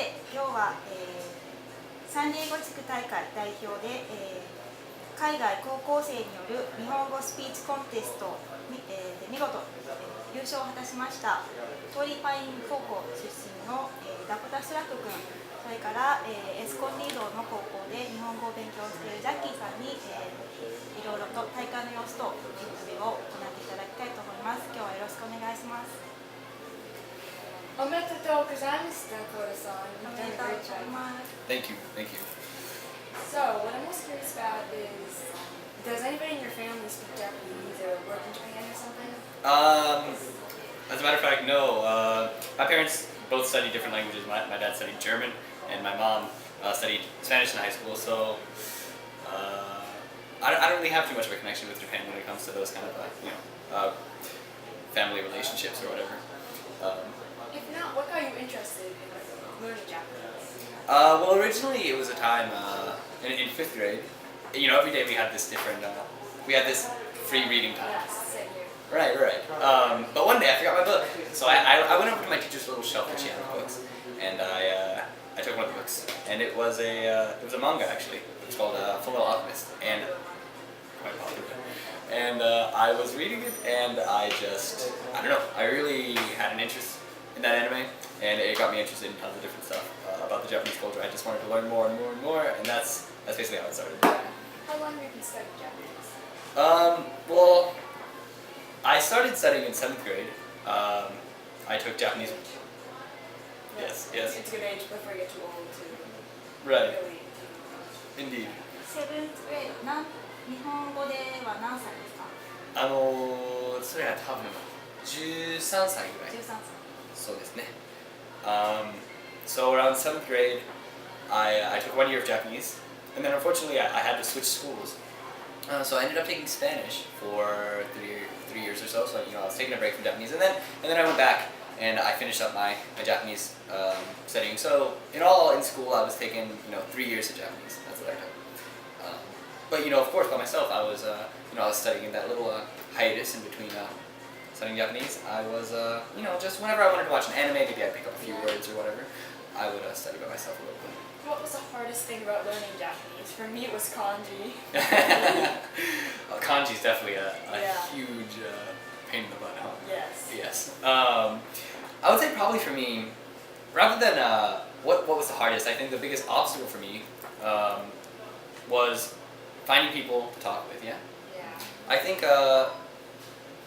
て今日は、サンディエゴ地区大会代表で、海外高校生による日本語スピーチコンテストに、で見事、優勝を果たしましたトーリーパイン高校出身の、ダコタ・スラック君、それから、エスコンリードの高校で日本語を勉強しているジャッキーさんに、いろいろと大会の様子とインタビューを行っていただきたいと思います。今日はよろしくお願いします。おめでとうございます、Dacoda-san. You've done a great job. Thank you, thank you. So, what I'm most curious about is, does anybody in your family speak Japanese or work in Japan or something? As a matter of fact, no. My parents both studied different languages. My dad studied German, and my mom studied Spanish in high school. So I don't really have too much of a connection with Japan when it comes to those kind of family relationships or whatever. If not, what got you interested in learning Japanese? Well, originally it was a time in 5th grade. You know, every day we had this different. We had this free reading time. Same here. Right. But one day I forgot my book, so I went over to my teacher's little shelf that she had of books, and I took one of the books, and it was a manga actually. It's called Full Metal Alchemist, and quite popular. And I was reading it, and I don't know, I really had an interest in that anime, and it got me interested in tons of different stuff about the Japanese culture. I just wanted to learn more and more and more, and that's basically how it started. How long have you been studying Japanese? Well, I started studying in 7th grade. I took Japanese. Yes. It's a good age before you get too old to Right. really. Indeed. セブンスグレード、日本語では何歳ですか？それは多分13歳ぐらい。13歳。そうですね。So around 7th grade, I took 1 year of Japanese, and then unfortunately I had to switch schools. So I ended up taking Spanish for three years or so. So I was taking a break from Japanese, and then I went back and I finished up my Japanese studying. So in all, in school I was taking 3 years of Japanese. That's what I took. But of course, by myself, I was studying in that little hiatus in between studying Japanese. I was just whenever I wanted to watch an anime, maybe I'd pick up a few words or whatever. I would study by myself a little bit. What was the hardest thing about learning Japanese? For me, it was kanji. Kanji is definitely a huge pain in the butt, huh? Yes. I would say probably for me, rather than what was the hardest, I think the biggest obstacle for me was finding people to talk with. Yeah. I think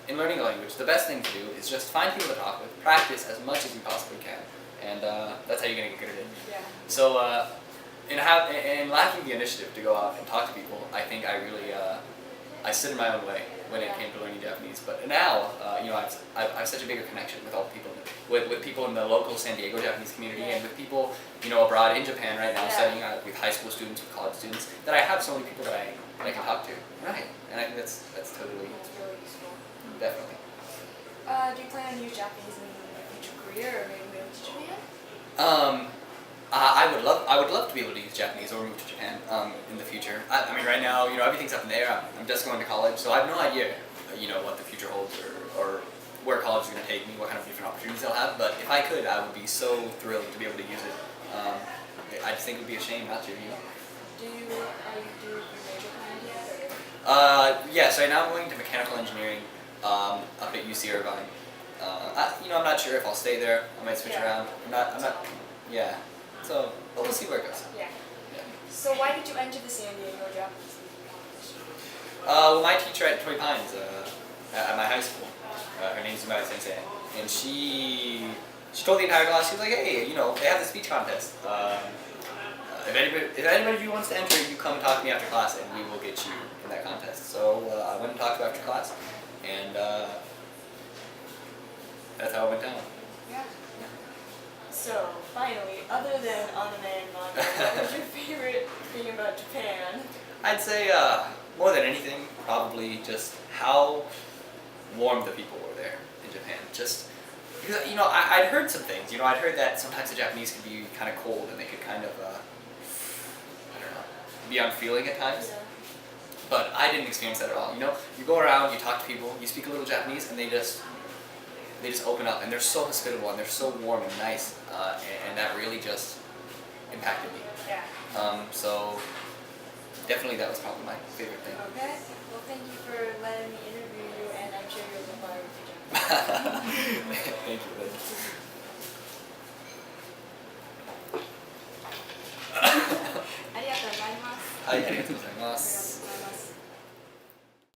in learning a language, the best thing to do is just find people to talk with, practice as much as you possibly can, and that's how you're gonna get good at it. Yeah. So in lacking the initiative to go out and talk to people, I think I really I stood in my own way when it came to learning Japanese. But now I've such a bigger connection with all the people, with people in the local San Diego Japanese community, and with people abroad in Japan right now, studying with high school students, with college students, that I have so many people that I can talk to. Right. And I think that's totally really useful. definitely. Do you plan on using Japanese in your future career, or maybe move to Japan? I would love to be able to use Japanese or move to Japan in the future. I mean, right now, everything's up in the air. I'm just going to college, so I have no idea, what the future holds or where college is going to take me, what kind of different opportunities I'll have. But if I could, I would be so thrilled to be able to use it. I just think it would be a shame not to. Are you doing your major plan yet? Yes, right now I'm going to mechanical engineering up at UC Irvine. I'm not sure if I'll stay there. I might switch around. I'm not. Yeah. So, but we'll see where it goes. Yeah. So why did you enter the San Diego Japanese speaking competition? Well, my teacher at Toy Pines at my high school, her name's Sumai Sensei, and she told the entire class, she was like, hey, they have the speech contest. If anybody of you wants to enter, you come talk to me after class, and we will get you in that contest. So I went and talked to her after class, and that's how it went down. Yeah. So, finally, other than anime and manga, what was your favorite thing about Japan? I'd say, more than anything, probably just how warm the people were there in Japan. Just because, I'd heard some things. I'd heard that sometimes the Japanese could be kind of cold and they could kind of, be unfeeling at times. Yeah. But I didn't experience that at all. You go around, you talk to people, you speak a little Japanese, and they they just open up and they're so hospitable and they're so warm and nice, and that really just impacted me. Yeah. So definitely that was probably my favorite thing. Okay. Well, thank you for letting me interview you, and I'm sure you'll be fine with your job. Thank you.ありがとうございます。はい、ありがとうございます。